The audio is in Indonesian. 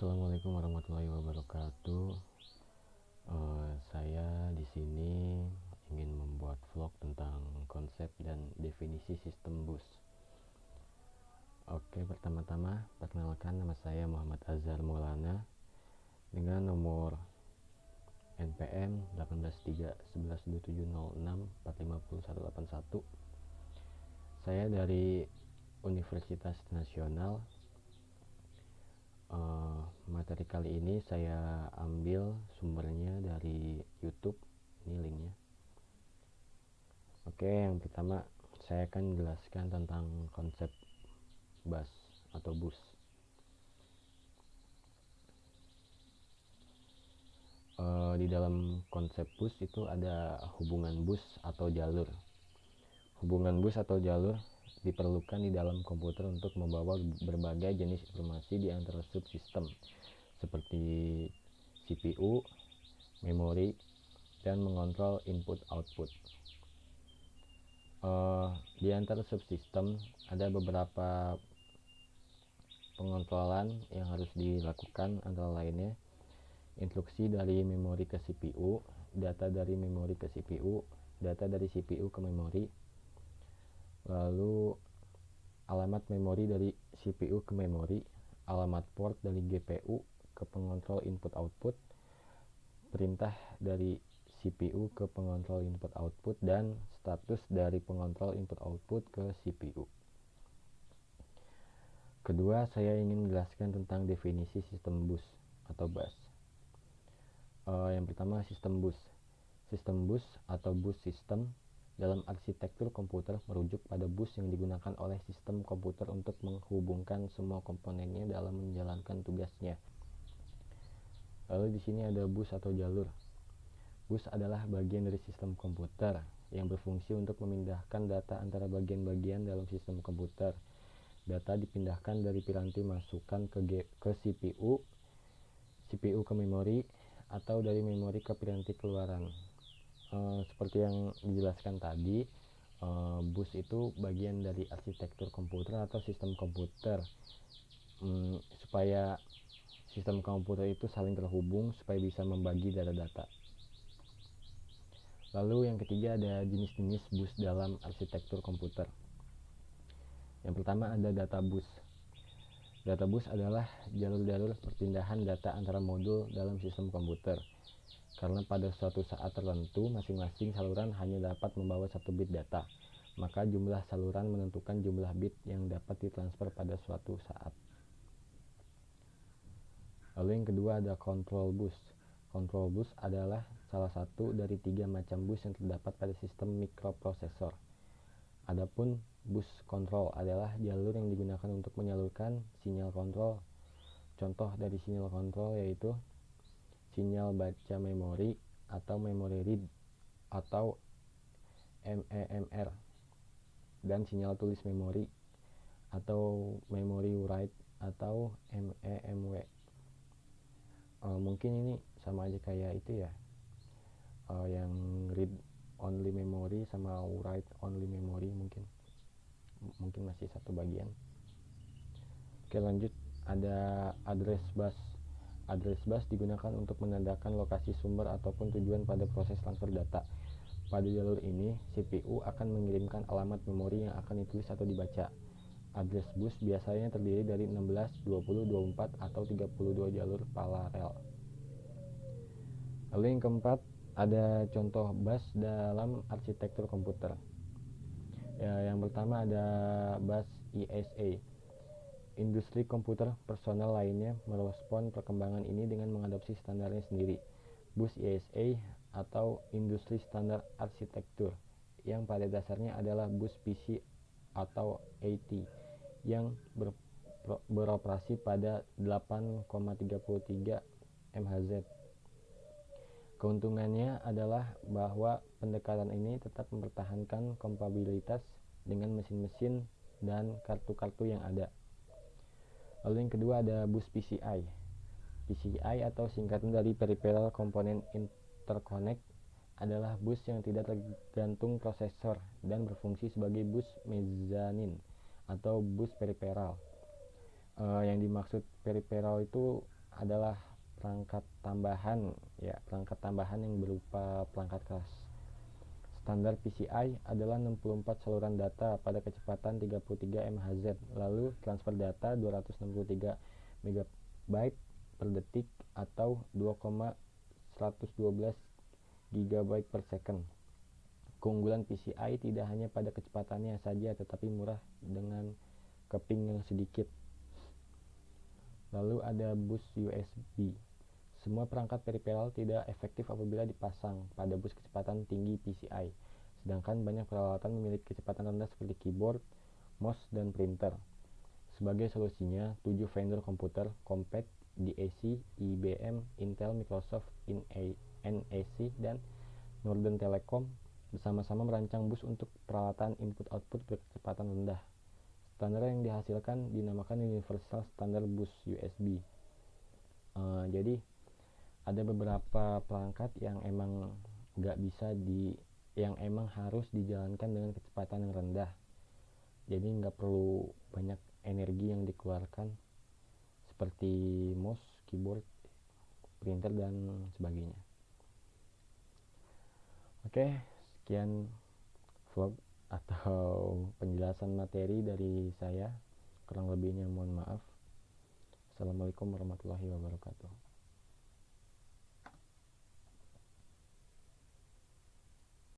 Assalamualaikum warahmatullahi wabarakatuh. Saya di sini ingin membuat vlog tentang konsep dan definisi sistem bus. Oke, pertama-tama perkenalkan, nama saya Muhammad Azhar Maulana dengan nomor NPM 183112706450181. Saya dari Universitas Nasional. Materi kali ini saya ambil sumbernya dari YouTube, ini linknya. Oke, yang pertama saya akan menjelaskan tentang konsep bus atau bus. Di dalam konsep bus itu ada hubungan bus atau jalur. Hubungan bus atau jalur diperlukan di dalam komputer untuk membawa berbagai jenis informasi di antara subsistem seperti CPU, memori, dan mengontrol input-output. Di antara subsistem ada beberapa pengontrolan yang harus dilakukan, antara lainnya instruksi dari memori ke CPU, data dari memori ke CPU, data dari CPU ke memori, lalu alamat memori dari CPU ke memori, alamat port dari GPU ke pengontrol input-output, perintah dari CPU ke pengontrol input-output, dan status dari pengontrol input-output ke CPU. Kedua, saya ingin menjelaskan tentang definisi sistem bus atau bus. Yang pertama, sistem bus. Sistem bus atau bus system dalam arsitektur komputer merujuk pada bus yang digunakan oleh sistem komputer untuk menghubungkan semua komponennya dalam menjalankan tugasnya. Lalu di sini ada bus atau jalur. Bus adalah bagian dari sistem komputer yang berfungsi untuk memindahkan data antara bagian-bagian dalam sistem komputer. Data dipindahkan dari piranti masukan ke CPU, CPU ke memori, atau dari memori ke piranti keluaran. Seperti yang dijelaskan tadi, bus itu bagian dari arsitektur komputer atau sistem komputer, supaya sistem komputer itu saling terhubung supaya bisa membagi data-data. Lalu yang ketiga ada jenis-jenis bus dalam arsitektur komputer. Yang pertama ada data bus. Data bus adalah jalur-jalur perpindahan data antara modul dalam sistem komputer. Karena pada suatu saat tertentu masing-masing saluran hanya dapat membawa 1 bit data, maka jumlah saluran menentukan jumlah bit yang dapat ditransfer pada suatu saat. Lalu yang kedua ada control bus. Control bus adalah salah satu dari 3 macam bus yang terdapat pada sistem mikroprosesor. Adapun bus kontrol adalah jalur yang digunakan untuk menyalurkan sinyal kontrol. Contoh dari sinyal kontrol yaitu sinyal baca memori atau memory read atau MEMR, dan sinyal tulis memori atau memory write atau MEMW. Mungkin ini sama aja kayak itu ya, yang read only memory sama write only memory, mungkin masih satu bagian. Oke, lanjut ada address bus. Address bus digunakan untuk menandakan lokasi sumber ataupun tujuan pada proses transfer data. Pada jalur ini, CPU akan mengirimkan alamat memori yang akan ditulis atau dibaca. Address bus biasanya terdiri dari 16, 20, 24, atau 32 jalur paralel. Lalu yang keempat, ada contoh bus dalam arsitektur komputer. Yang pertama ada bus ISA. Industri komputer personal lainnya merespon perkembangan ini dengan mengadopsi standarnya sendiri. Bus ISA atau Industri Standar Arsitektur, yang pada dasarnya adalah bus PC atau AT yang beroperasi pada 8,33 MHz. Keuntungannya adalah bahwa pendekatan ini tetap mempertahankan kompatibilitas dengan mesin-mesin dan kartu-kartu yang ada. Lalu yang kedua ada bus PCI. PCI atau singkatan dari Peripheral Component Interconnect adalah bus yang tidak tergantung prosesor dan berfungsi sebagai bus mezanin atau bus peripheral. Yang dimaksud peripheral itu adalah perangkat tambahan yang berupa perangkat keras. Standar PCI adalah 64 saluran data pada kecepatan 33 MHz, lalu transfer data 263 MB per detik atau 2,112 GB per second. Keunggulan PCI tidak hanya pada kecepatannya saja, tetapi murah dengan keping yang sedikit. Lalu ada bus USB. Semua perangkat periferal tidak efektif apabila dipasang pada bus kecepatan tinggi PCI, sedangkan banyak peralatan memiliki kecepatan rendah seperti keyboard, mouse, dan printer. Sebagai solusinya, 7 vendor komputer, Compaq, DAC, IBM, Intel, Microsoft, NEC, dan Northern Telecom bersama-sama merancang bus untuk peralatan input-output berkecepatan rendah. Standar yang dihasilkan dinamakan Universal Standard Bus USB. Jadi ada beberapa perangkat yang emang emang harus dijalankan dengan kecepatan yang rendah. Jadi nggak perlu banyak energi yang dikeluarkan seperti mouse, keyboard, printer, dan sebagainya. Oke, sekian vlog atau penjelasan materi dari saya. Kurang lebihnya mohon maaf. Assalamualaikum warahmatullahi wabarakatuh.